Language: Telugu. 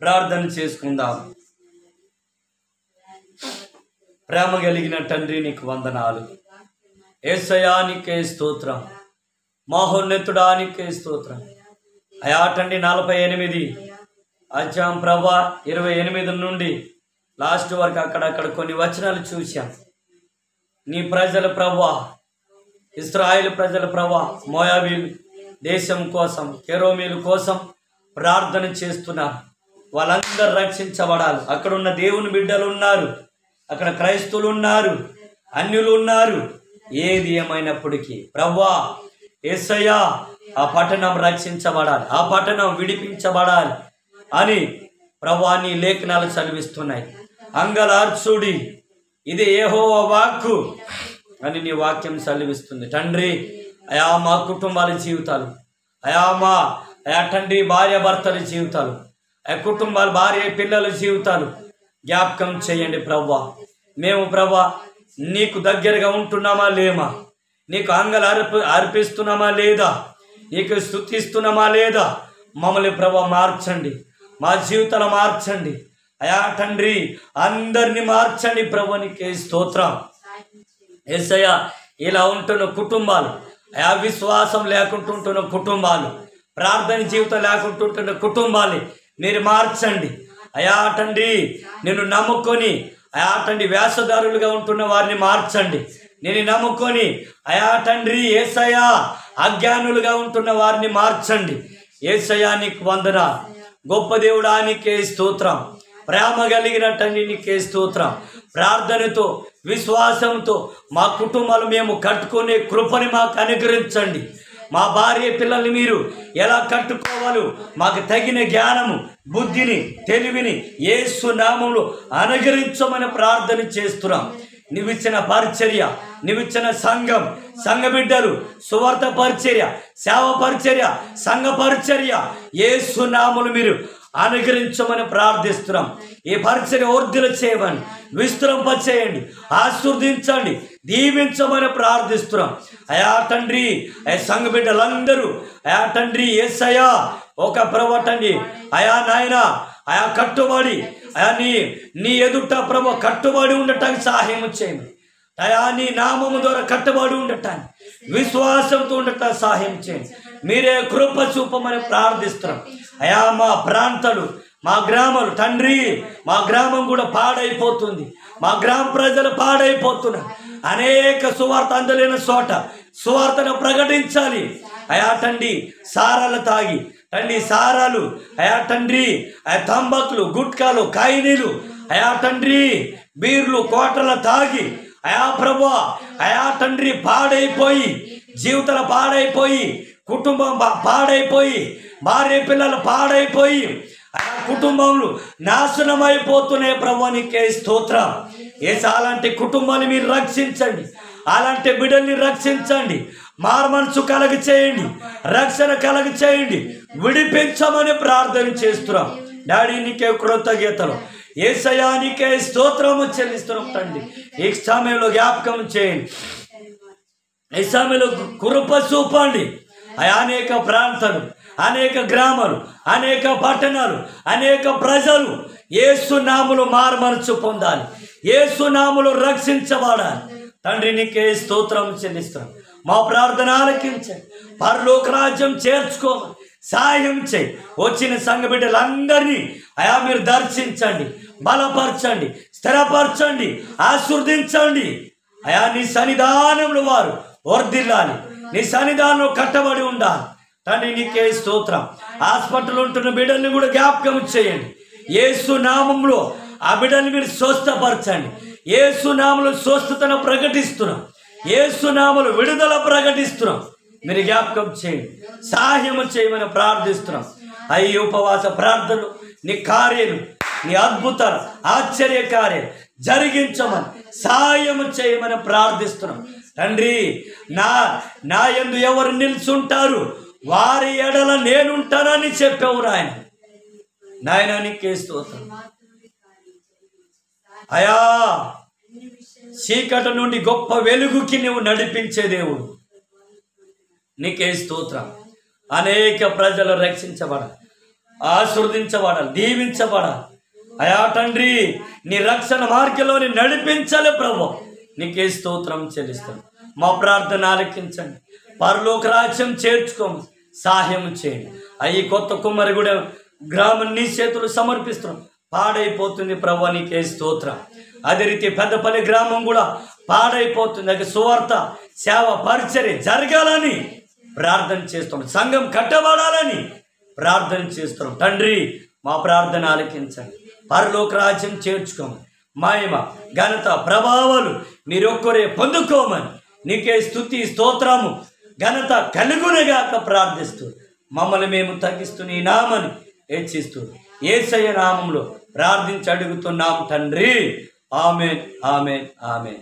ప్రార్థన చేసుకుందాం. ప్రేమ కలిగిన తండ్రి నీకు వందనాలు. యేసయ్యా నీకే స్తోత్రం. మహోన్నతుడా నీకే స్తోత్రం. అయా తండ్రి 48 అధ్యాయం ప్రభా 28 నుండి లాస్ట్ వరకు అక్కడక్కడ కొన్ని వచనాలు చూశాం. నీ ప్రజల ప్రభా, ఇశ్రాయేలు ప్రజల ప్రభా, మోయాబీలు దేశం కోసం, కెరోమీల కోసం ప్రార్థన చేస్తున్నారు. వాళ్ళందరూ రక్షించబడాలి. అక్కడ ఉన్న దేవుని బిడ్డలు ఉన్నారు, అక్కడ క్రైస్తవులు ఉన్నారు, అన్యులు ఉన్నారు. ఏది ఏమైనప్పటికీ ప్రభువా యేసయ్యా ఆ పట్టణం రక్షించబడాలి, ఆ పట్టణం విడిపించబడాలి అని ప్రభువా నీ లేఖనాలు చదివిస్తున్నాయి. అంగలార్చుడి, ఇది యెహోవా వాక్కు అని నీ వాక్యం చదివిస్తుంది. తండ్రి అయా మా కుటుంబాల జీవితాలు, అయా తండ్రి భార్య భర్తల జీవితాలు, కుటుంబాలు భార్య పిల్లల జీవితాలు జ్ఞాపకం చేయండి ప్రభువా. మేము ప్రభువా నీకు దగ్గరగా ఉంటున్నామా లేమా, నీకు అర్పిస్తున్నామా లేదా, నీకు స్తుతిస్తున్నామా లేదా, మమ్మల్ని ప్రభువా మార్చండి, మా జీవితాలు మార్చండి అయా తండ్రి, అందరినీ మార్చండి ప్రభు. నీకే స్తోత్రం. యేసయ్యా ఇలా ఉంటున్న కుటుంబాలు, అయా విశ్వాసం లేకుంటుంటున్న కుటుంబాలు, ప్రార్థన జీవితం లేకుంటుంటున్న కుటుంబాన్ని మీరు మార్చండి అయా తండ్రి. నిన్ను నమ్ముకొని అయా తండ్రి వేషధారులుగా ఉంటున్న వారిని మార్చండి. నేను నమ్ముకొని అయా తండ్రి యేసయ్యా అజ్ఞానులుగా ఉంటున్న వారిని మార్చండి. యేసయ్యా నీకు వందన. గొప్ప దేవుడా నీకే స్తోత్రం. ప్రేమ కలిగిన తండ్రి నీకే స్తోత్రం. ప్రార్థనతో విశ్వాసంతో మా కుటుంబాలు మేము కట్టుకునే కృపని మాకు అనుగ్రహించండి. మా భార్య పిల్లల్ని మీరు ఎలా కట్టుకోవాలో మాకు తగిన జ్ఞానము, బుద్ధిని, తెలివిని యేసు నామములో అనుగ్రహించమని ప్రార్థన చేస్తున్నాం. నీవిచ్చిన పరిచర్య, నీవిచ్చిన సంఘం, సంఘ బిడ్డలు, సువార్త పరిచర్య, సేవ పరిచర్య, సంఘ పరిచర్య యేసు నామములు మీరు అనుగ్రహించమని ప్రార్థిస్తున్నాం. ఈ పరిచర్య వర్ధిల్ల చేయమని, విస్తరింపచేయండి, ఆశీర్వదించండి, దీవించమని ప్రార్థిస్తున్నాం. అయా తండ్రి సంఘ బిడ్డలందరూ అయా తండ్రి యేసయ్యా ఒక ప్రభు తండ్రి అయా నాయన అయా కట్టుబడి అయా నీ ఎదుట ప్రభు కట్టుబడి ఉండటానికి సహాయం చేయండి. అయా నీ నామము ద్వారా కట్టుబడి ఉండటానికి, విశ్వాసంతో ఉండటానికి సహాయం చేయండి. మీరే కృప చూపమని ప్రార్థిస్తున్నాం. అయా మా ప్రాంతాలు, మా గ్రామాలు తండ్రి, మా గ్రామం కూడా పాడైపోతుంది, మా గ్రామ ప్రజలు పాడైపోతున్నారు. అనేక సువార్త అందలేని చోట సువార్తను ప్రకటించాలి. అయా తండ్రి సారాలు తాగి తండ్రి సారాలు అయా తండ్రి తంబాకులు, గుట్కాలు, కాయినీలు అయా తండ్రి బీర్లు, కోటలు తాగి అయా ప్రభు అయా తండ్రి పాడైపోయి, జీవితాలు పాడైపోయి, కుటుంబం పాడైపోయి, భార్య పిల్లలు పాడైపోయి అయా కుటుంబంలో నాశనం అయిపోతున్నాయి. ప్రభు నీకే స్తోత్రం. అలాంటి కుటుంబాన్ని మీరు రక్షించండి, అలాంటి బిడ్డల్ని రక్షించండి, మారుమనసు కలగ చేయండి, రక్షణ కలగ చేయండి, విడిపించమని ప్రార్థన చేస్తున్నాం. డాడీ నీకే కృతజ్ఞతలు, యేసయ్యా నీకే స్తోత్రము చెల్లిస్తున్నాం. తండ్రి ఈ సమయంలో జ్ఞాపకం చేయండి, ఈ సమయంలో కృప చూపండి. అనేక ప్రాంతాలు, అనేక గ్రామాలు, అనేక పట్టణాలు, అనేక ప్రజలు యేసు నామములో మారుమనసు పొందాలి, యేసు నామములో రక్షించబడాలి. తండ్రి నీకే స్తోత్రం చెల్లిస్తున్నాం. మా ప్రార్థన ఆలకించండి, పరలోక రాజ్యం చేర్చుకోమని సాయం చేయి. వచ్చిన సంఘ బిడ్డలందరినీ అయా మీరు దర్శించండి, బలపరచండి, స్థిరపరచండి, ఆశీర్వదించండి. అయా నీ సన్నిధానంలో వారు వర్ధిల్లాలి, నీ సన్నిధానంలో కట్టబడి ఉండాలి. తండ్రి నీకే స్తోత్రం. హాస్పిటల్ ఉంటున్న బిడ్డల్ని కూడా జ్ఞాపకం చేయండి. యేసు నామంలో ఆ బిడ్డల్ని మీరు స్వస్థపరచండి. యేసు నామంలో స్వస్థతను ప్రకటిస్తున్నాం, యేసు నామంలో విడుదల ప్రకటిస్తున్నాం. మీరు జ్ఞాపకం చేయండి, సహాయం చేయమని ప్రార్థిస్తున్నాం. ఈ ఉపవాస ప్రార్థనలు నీ కార్యాలు, నీ అద్భుతాలు, ఆశ్చర్య కార్యాలు జరిగించమని సహాయం చేయమని ప్రార్థిస్తున్నాం. తండ్రి నా యందు ఎవరు నిల్చుంటారు వారి ఎడల నేనుంటానని చెప్పావు నాయన. నాయన నీకే స్తోత్రం. అయా చీకటి నుండి గొప్ప వెలుగుకి నువ్వు నడిపించే దేవుడు, నీకే స్తోత్రం. అనేక ప్రజలు రక్షించబడాలి, ఆశీర్వదించబడాలి, దీవించబడాలి. అయా తండ్రి, నీ రక్షణ మార్గంలోని నడిపించాలి ప్రభు. నీకే స్తోత్రం చెల్లిస్తాను. మా ప్రార్థన ఆలకించండి, పరలోక రాజ్యం చేర్చుకోము, సహాయం చేయండి. అయ్యి కొత్త కుమ్మరిగూడెం గ్రామం నీ చేతులు సమర్పిస్తున్నాం. పాడైపోతుంది ప్రభు, నీకే స్తోత్రం. అదే రీతి పెద్దపల్లి గ్రామం కూడా పాడైపోతుంది. అది సువార్త సేవ పరిచర్య జరగాలని ప్రార్థన చేస్తున్నాం, సంఘం కట్టబడాలని ప్రార్థన చేస్తున్నాం. తండ్రి, మా ప్రార్థన ఆలకించండి, పరలోక రాజ్యం చేర్చుకోమని, మహిమ ఘనత ప్రభావాలు మీరొక్కరే పొందుకోమని నీకే స్తుతి స్తోత్రము ఘనత కలుగునగాక ప్రార్థిస్తూ మమ్మల్ని మేము తగ్గిస్తూ నీ నామని హెచ్చిస్తూ యేసయ్య నామంలో ప్రార్థించి అడుగుతున్నాం తండ్రి. ఆమేన్, ఆమేన్, ఆమేన్.